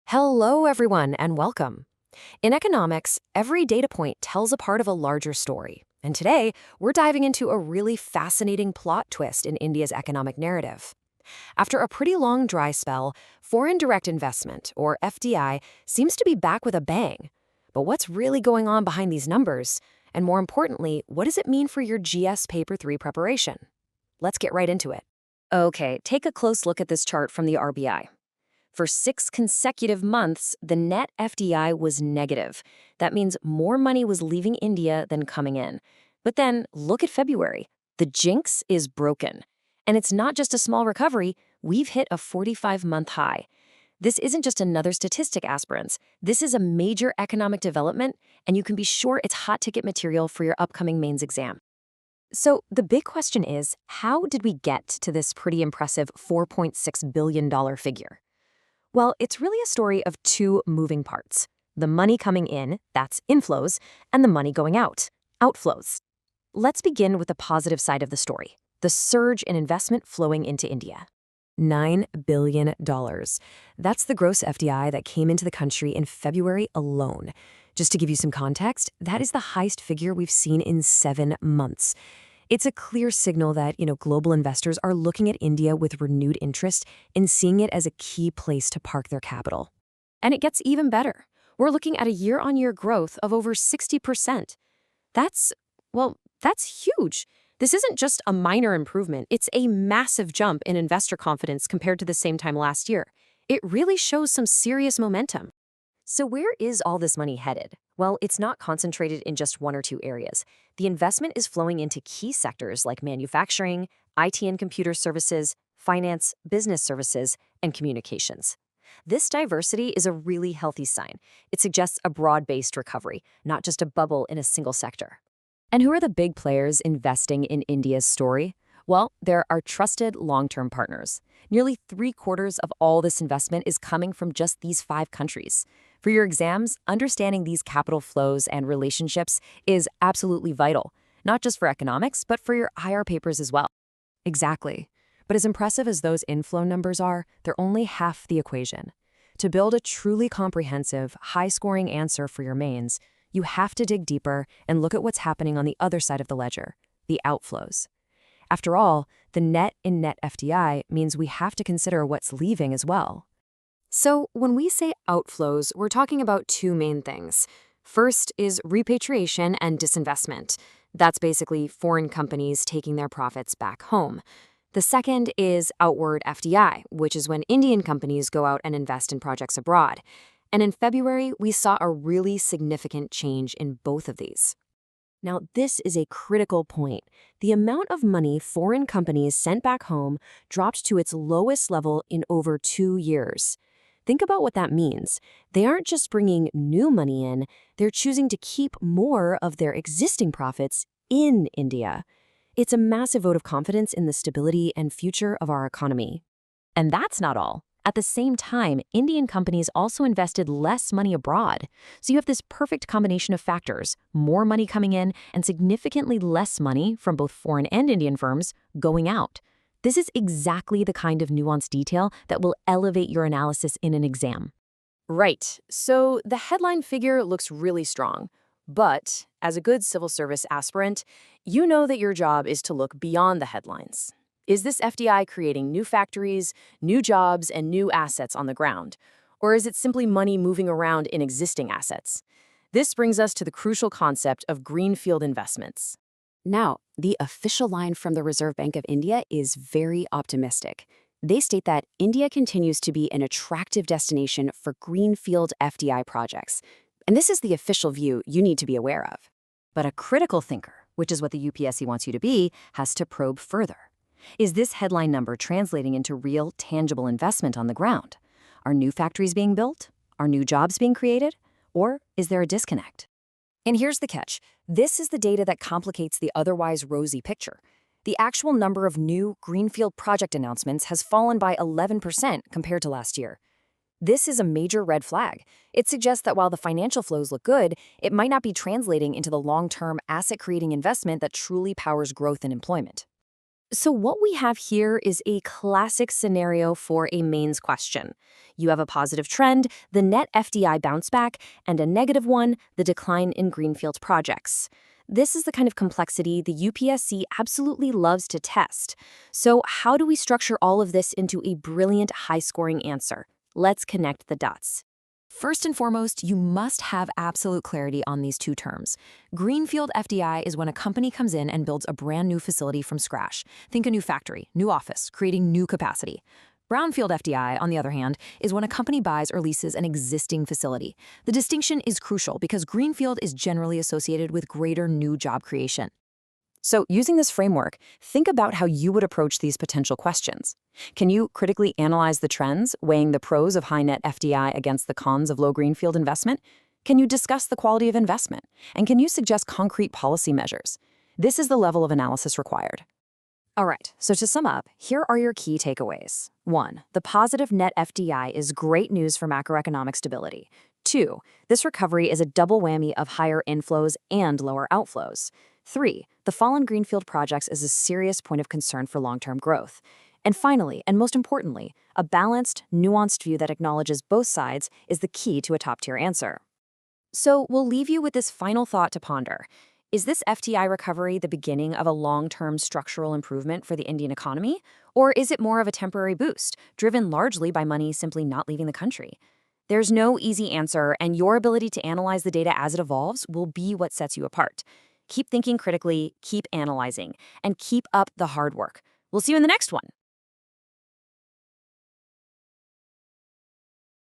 Hello, everyone, and welcome. In economics, every data point tells a part of a larger story. And today, we're diving into a really fascinating plot twist in India's economic narrative. After a pretty long dry spell, foreign direct investment, or FDI, seems to be back with a bang. But what's really going on behind these numbers? And more importantly, what does it mean for your GS Paper 3 preparation? Let's get right into it. Okay, take a close look at this chart from the RBI. For 6 consecutive months, the net FDI was negative. That means more money was leaving India than coming in. But then, look at February. The jinx is broken. And it's not just a small recovery, we've hit a 45-month high. This isn't just another statistic, aspirants. This is a major economic development, and you can be sure it's hot-ticket material for your upcoming mains exam. So the big question is, how did we get to this pretty impressive $4.6 billion figure? Well, it's really a story of two moving parts. The money coming in, that's inflows, and the money going out, outflows. Let's begin with the positive side of the story, the surge in investment flowing into India. $9 billion. That's the gross FDI that came into the country in February alone. Just to give you some context, that is the highest figure we've seen in 7 months. It's a clear signal that, global investors are looking at India with renewed interest and seeing it as a key place to park their capital. And it gets even better. We're looking at a year-on-year growth of over 60%. That's huge. This isn't just a minor improvement. It's a massive jump in investor confidence compared to the same time last year. It really shows some serious momentum. So where is all this money headed? Well, it's not concentrated in just one or two areas. The investment is flowing into key sectors like manufacturing, IT and computer services, finance, business services, and communications. This diversity is a really healthy sign. It suggests a broad-based recovery, not just a bubble in a single sector. And who are the big players investing in India's story? Well, they're our trusted long-term partners. Nearly 3/4 of all this investment is coming from just these 5 countries. For your exams, understanding these capital flows and relationships is absolutely vital, not just for economics, but for your IR papers as well. Exactly. But as impressive as those inflow numbers are, they're only half the equation. To build a truly comprehensive, high-scoring answer for your mains, you have to dig deeper and look at what's happening on the other side of the ledger, the outflows. After all, the net in net FDI means we have to consider what's leaving as well. So when we say outflows, we're talking about 2 main things. First is repatriation and disinvestment. That's basically foreign companies taking their profits back home. The second is outward FDI, which is when Indian companies go out and invest in projects abroad. And in February, we saw a really significant change in both of these. Now, this is a critical point. The amount of money foreign companies sent back home dropped to its lowest level in over 2 years. Think about what that means. They aren't just bringing new money in, they're choosing to keep more of their existing profits in India. It's a massive vote of confidence in the stability and future of our economy. And that's not all. At the same time, Indian companies also invested less money abroad. So you have this perfect combination of factors, more money coming in and significantly less money from both foreign and Indian firms going out. This is exactly the kind of nuanced detail that will elevate your analysis in an exam. Right, so the headline figure looks really strong. But as a good civil service aspirant, you know that your job is to look beyond the headlines. Is this FDI creating new factories, new jobs, and new assets on the ground? Or is it simply money moving around in existing assets? This brings us to the crucial concept of greenfield investments. Now, the official line from the Reserve Bank of India is very optimistic. They state that India continues to be an attractive destination for greenfield FDI projects. And this is the official view you need to be aware of. But a critical thinker, which is what the UPSC wants you to be, has to probe further. Is this headline number translating into real, tangible investment on the ground? Are new factories being built? Are new jobs being created? Or is there a disconnect? And here's the catch. This is the data that complicates the otherwise rosy picture. The actual number of new greenfield project announcements has fallen by 11% compared to last year. This is a major red flag. It suggests that while the financial flows look good, it might not be translating into the long-term asset-creating investment that truly powers growth and employment. So what we have here is a classic scenario for a mains question. You have a positive trend, the net FDI bounce back, and a negative one, the decline in greenfield projects. This is the kind of complexity the UPSC absolutely loves to test. So how do we structure all of this into a brilliant, high-scoring answer? Let's connect the dots. First and foremost, you must have absolute clarity on these two terms. Greenfield FDI is when a company comes in and builds a brand new facility from scratch. Think a new factory, new office, creating new capacity. Brownfield FDI, on the other hand, is when a company buys or leases an existing facility. The distinction is crucial because greenfield is generally associated with greater new job creation. So, using this framework, think about how you would approach these potential questions. Can you critically analyze the trends, weighing the pros of high net FDI against the cons of low greenfield investment? Can you discuss the quality of investment? And can you suggest concrete policy measures? This is the level of analysis required. All right, so to sum up, here are your key takeaways. 1. The positive net FDI is great news for macroeconomic stability. 2. This recovery is a double whammy of higher inflows and lower outflows. 3. The fall in greenfield projects is a serious point of concern for long-term growth. And finally, and most importantly, a balanced, nuanced view that acknowledges both sides is the key to a top-tier answer. So we'll leave you with this final thought to ponder. Is this FDI recovery the beginning of a long-term structural improvement for the Indian economy? Or is it more of a temporary boost, driven largely by money simply not leaving the country? There's no easy answer, and your ability to analyze the data as it evolves will be what sets you apart. Keep thinking critically, keep analyzing, and keep up the hard work. We'll see you in the next one.